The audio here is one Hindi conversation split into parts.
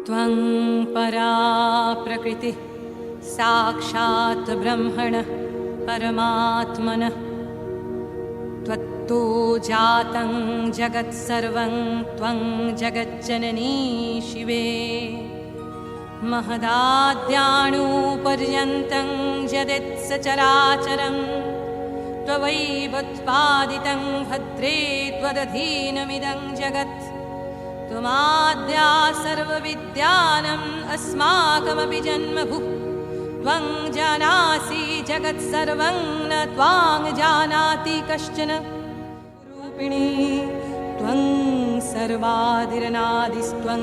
त्वं परा प्रकृतिः साक्षात् ब्रह्मणः परमात्मनः त्वत्तो जातं जगत्सर्वं त्वं जगज्जननी शिवे महदाद्याणुपर्यन्तं यदित्सचराचरं त्ववैवोत्पादितं भद्रे त्वदधीनमिदं जगत् त्वमाद्या सर्वविद्यानम् अस्माकमपि जन्मभूः त्वं जानासि जगत्सर्वं न त्वां जानाति कश्चन रूपिणी त्वं सर्वादिरनादिस्त्वं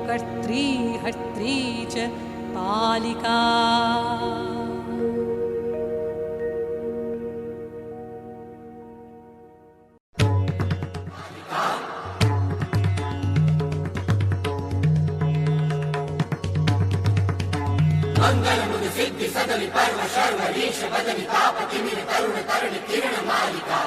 कर्त्री हर्त्री च पालिका मंगलमुद सिद्धि सदनि पर्व शर्वरीश बदनि तापति निर तरुण तरणि किरण मालिका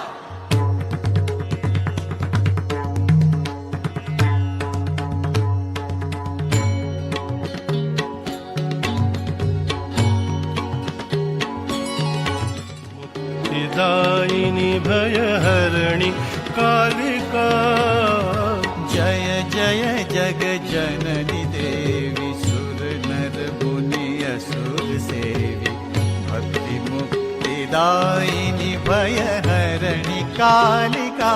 मुक्तिदायिनी भयहरणि कालिका जय जय जग जननी देवी सुर नर मुनि असुर सेवी भक्ति मुक्तिदायिनी भयहरणि कालिका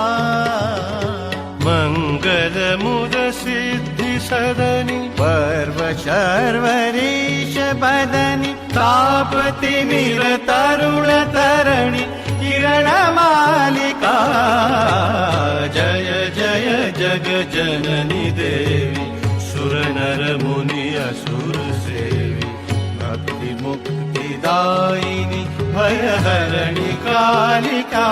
मंगल मुद सिद्धि सदनि पर्व शर्वरीश बदनि तापति निर तरुण तरणि किरण मालिका जय जय जग जननी देवी सुर नर मुनि असुर सेवी भक्ति मुक्तिदायिनी भयहरणि कालिका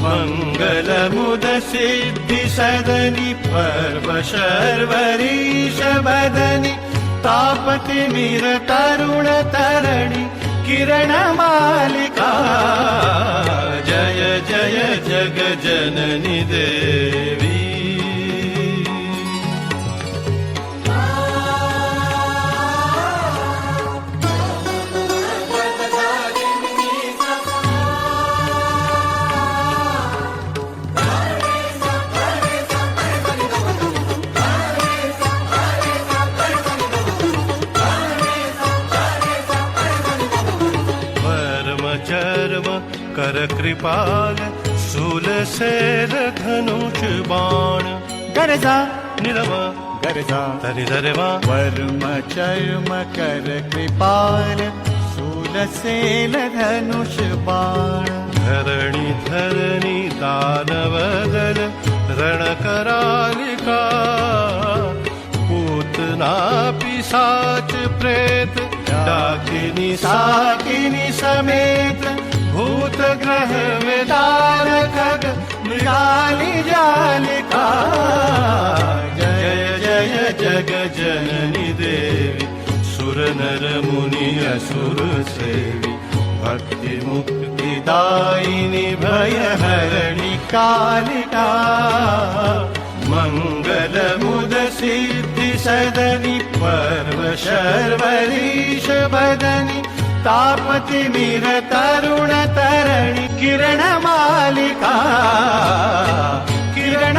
मंगल मुद सिद्धि सदनि पर्व शर्वरीश बदनि तापति निर तरुण तरणि किरण मालिका जय जय जग जननी देवी चर्म कर कृपाल शूल शैल धनुष बाण गरजा निरम गरजा तरि धरवा वर्म चर्म कर कृपाल शूल शैल धनुष बाण धरणि धरणी दानवदल रण करालिका पूतना पिशाच प्रेत डाकिनी साकिनी समेत भूत ग्रह वेदार खग मृगाली जालिका जय जय जग जननी देवी सुर नर मुनि असुर सेवी भक्ति मुक्तिदायिनी भयहरणि कालिका मंगल मुद सिद्धि सदनि पर्व शर्वरीश बदनि तापति निर तरुण तरणि किरण मालिका किरण